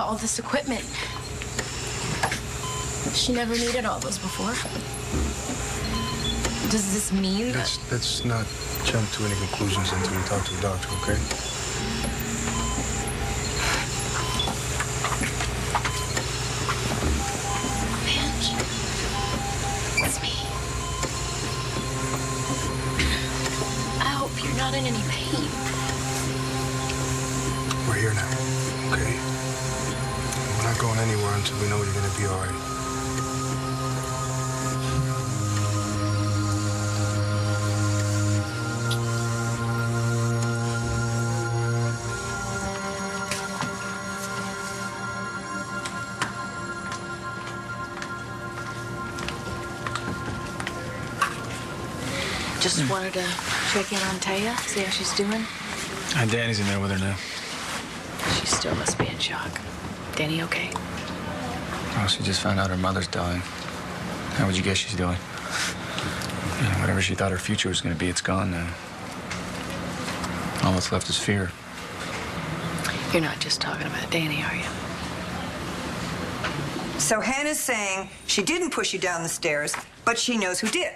all this equipment. She never needed all those before. Does this mean that... Let's not jump to any conclusions until we talk to the doctor, okay? Vange, it's me. I hope you're not in any pain. We're here now, okay? We're not going anywhere until we know you're gonna be all right. Just wanted to check in on Taya, see how she's doing. Danny's in there with her now. She still must be in shock. Danny okay? Oh, she just found out her mother's dying. How would you guess she's doing? Yeah, whatever she thought her future was going to be, it's gone now. All that's left is fear. You're not just talking about Danny, are you? So Hannah's saying she didn't push you down the stairs, but she knows who did.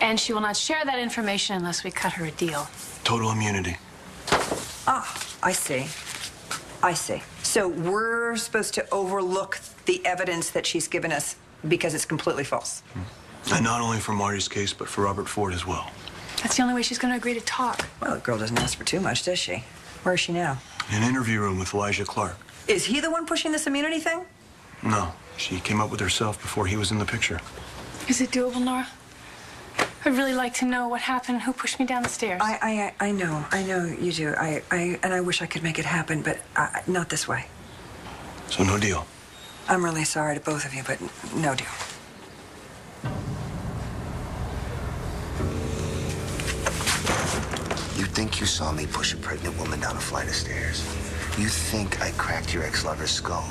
And she will not share that information unless we cut her a deal. Total immunity. Ah, I see. I see. So we're supposed to overlook the evidence that she's given us because it's completely false. And not only for Marty's case, but for Robert Ford as well. That's the only way she's going to agree to talk. Well, the girl doesn't ask for too much, does she? Where is she now? In an interview room with Elijah Clark. Is he the one pushing this immunity thing? No, she came up with herself before he was in the picture. Is it doable, Nora? I'd really like to know what happened, who pushed me down the stairs. I know you do. And I wish I could make it happen, but not this way. So no deal. I'm really sorry to both of you, but no deal. You think you saw me push a pregnant woman down a flight of stairs? You think I cracked your ex-lover's skull?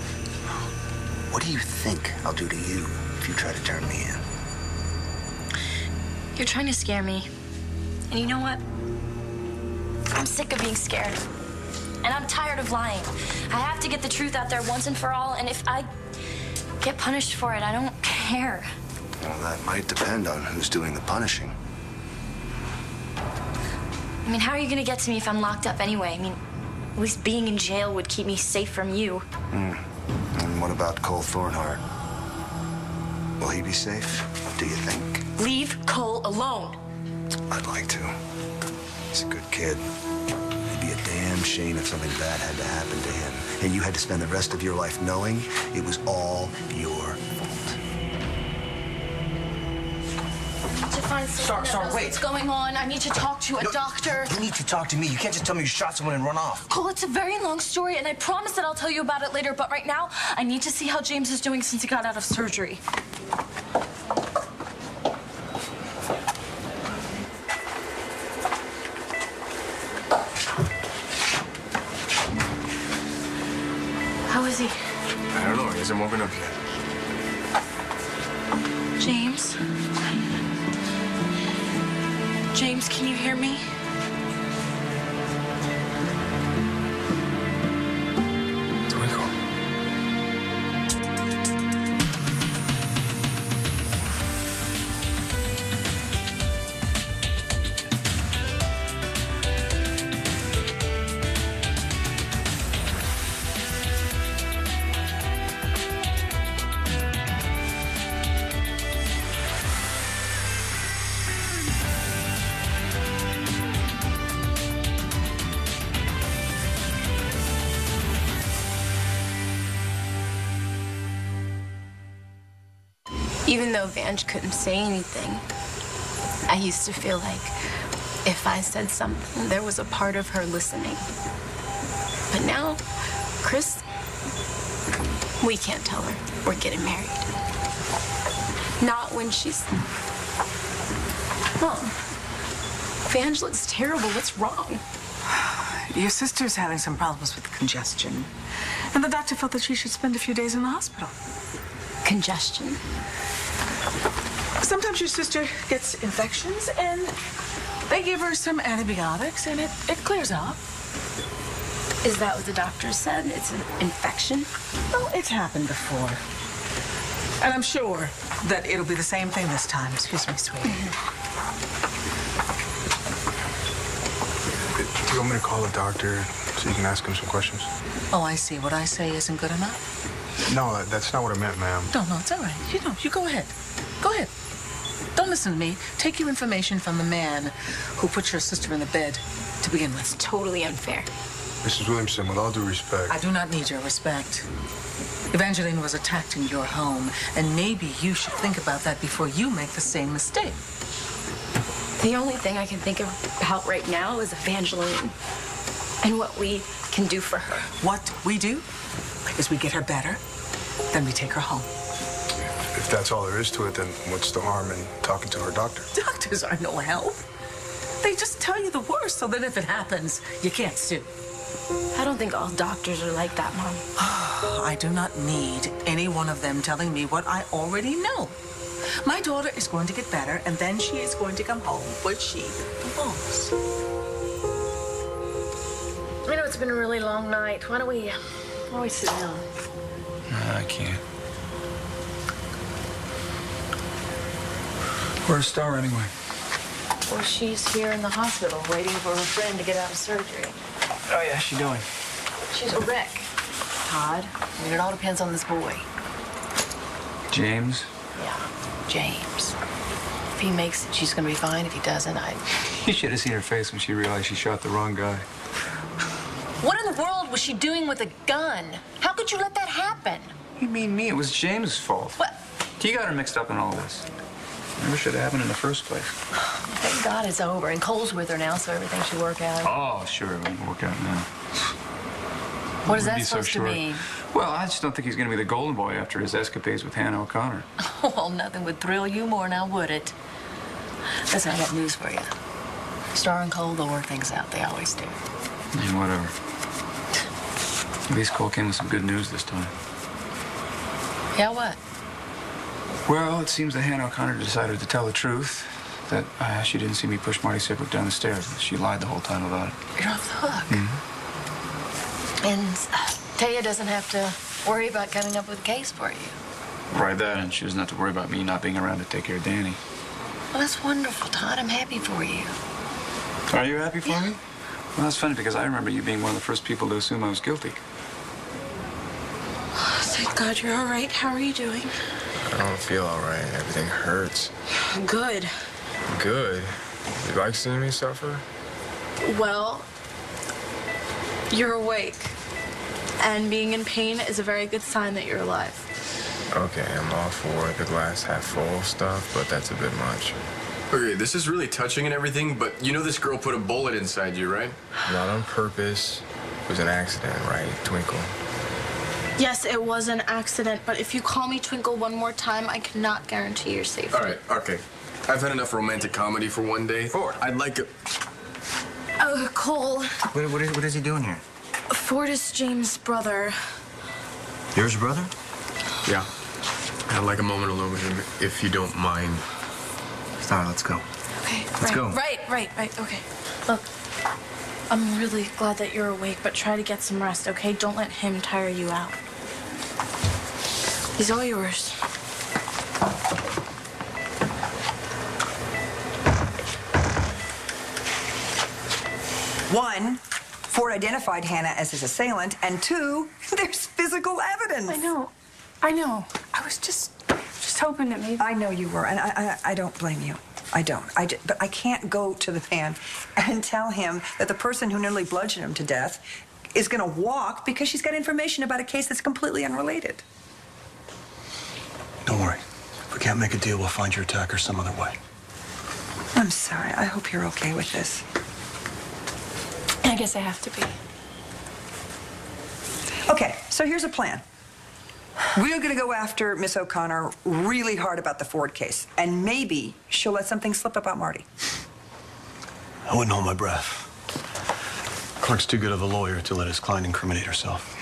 What do you think I'll do to you if you try to turn me in? You're trying to scare me. And you know what? I'm sick of being scared. And I'm tired of lying. I have to get the truth out there once and for all, and if I get punished for it, I don't care. Well, that might depend on who's doing the punishing. I mean, how are you gonna get to me if I'm locked up anyway? I mean, at least being in jail would keep me safe from you. And what about Cole Thornhart? Will he be safe, do you think? Leave Cole alone. I'd like to. He's a good kid. It'd be a damn shame if something bad had to happen to him, and you had to spend the rest of your life knowing it was all your fault. I need to find someone that knows what's going on. I need to talk to a doctor. You need to talk to me. You can't just tell me you shot someone and run off. Cole, it's a very long story, and I promise that I'll tell you about it later, but right now, I need to see how James is doing since he got out of surgery. How is he? I don't know. He hasn't woken up yet. James? James, can you hear me? Twinkle. Even though Vange couldn't say anything, I used to feel like if I said something, there was a part of her listening. But now, Chris, we can't tell her we're getting married. Not when she's... Mom, Vange looks terrible. What's wrong? Your sister's having some problems with congestion. And the doctor felt that she should spend a few days in the hospital. Congestion. Sometimes your sister gets infections, and they give her some antibiotics, and it clears up. Is that what the doctor said? It's an infection? Well, it's happened before. And I'm sure that it'll be the same thing this time. Excuse me, sweetie. Do you want me to call a doctor so you can ask him some questions? Oh, I see. What I say isn't good enough? No, that's not what I meant, ma'am. No, it's all right. You go ahead. Go ahead. Don't listen to me. Take your information from the man who put your sister in the bed to begin with. It's totally unfair. Mrs. Williamson, with all due respect. I do not need your respect. Evangeline was attacked in your home, and maybe you should think about that before you make the same mistake. The only thing I can think about right now is Evangeline and what we can do for her. What we do is we get her better, then we take her home. If that's all there is to it, then what's the harm in talking to her doctor? Doctors are no help. They just tell you the worst, so then if it happens, you can't sue. I don't think all doctors are like that, Mom. I do not need any one of them telling me what I already know. My daughter is going to get better, and then she is going to come home where she belongs. I know it's been a really long night. Why don't we sit down? No, I can't. Where's Star anyway? Well, she's here in the hospital waiting for her friend to get out of surgery. Oh, yeah, she doing? She's a wreck, Todd. I mean, it all depends on this boy. James? Yeah, James. If he makes it, she's gonna be fine. If he doesn't, You should have seen her face when she realized she shot the wrong guy. What in the world was she doing with a gun? How could you let that happen? You mean me? It was James' fault. What? He got her mixed up in all this. Never should have happened in the first place. Thank God it's over. And Cole's with her now, so everything should work out. Oh, sure, it won't work out now. What is that Be so supposed to short. mean? Well, I just don't think he's going to be the golden boy after his escapades with Hannah O'Connor. Well, nothing would thrill you more now, would it? Listen, I got news for you. Star and Cole, they'll work things out. They always do. Yeah, whatever. At least Cole came with some good news this time. Yeah, what? Well, it seems that Hannah O'Connor decided to tell the truth. That she didn't see me push Marty Sidwick down the stairs. She lied the whole time about it. You're off the hook. Mm-hmm. And Taya doesn't have to worry about coming up with a case for you. Right, that, and she doesn't have to worry about me not being around to take care of Danny. Well, that's wonderful, Todd. I'm happy for you. Are you happy for me? Well, that's funny because I remember you being one of the first people to assume I was guilty. Thank God you're all right. How are you doing? I don't feel all right. Everything hurts. Good. Good? You like seeing me suffer? Well, you're awake. And being in pain is a very good sign that you're alive. Okay, I'm all for the glass half full stuff, but that's a bit much. Okay, this is really touching and everything, but you know this girl put a bullet inside you, right? Not on purpose. It was an accident, right, Twinkle? Yes, it was an accident, but if you call me Twinkle one more time, I cannot guarantee your safety. All right, okay. I've had enough romantic comedy for one day. Ford. I'd like a... Cole. What is he doing here? Ford is James' brother. Yours brother? Yeah. I'd like a moment alone with him, if you don't mind. Star, let's go. Okay, Let's go. Right, okay. Look, I'm really glad that you're awake, but try to get some rest, okay? Don't let him tire you out. He's all yours. One, Ford identified Hannah as his assailant, and two, there's physical evidence. I know. I was just hoping that maybe... I know you were, and I don't blame you. I don't. But I can't go to the man and tell him that the person who nearly bludgeoned him to death is going to walk because she's got information about a case that's completely unrelated. Don't worry. If we can't make a deal, we'll find your attacker some other way. I'm sorry. I hope you're okay with this. I guess I have to be. Okay, so here's a plan. We're going to go after Miss O'Connor really hard about the Ford case, and maybe she'll let something slip about Marty. I wouldn't hold my breath. Clark's too good of a lawyer to let his client incriminate herself.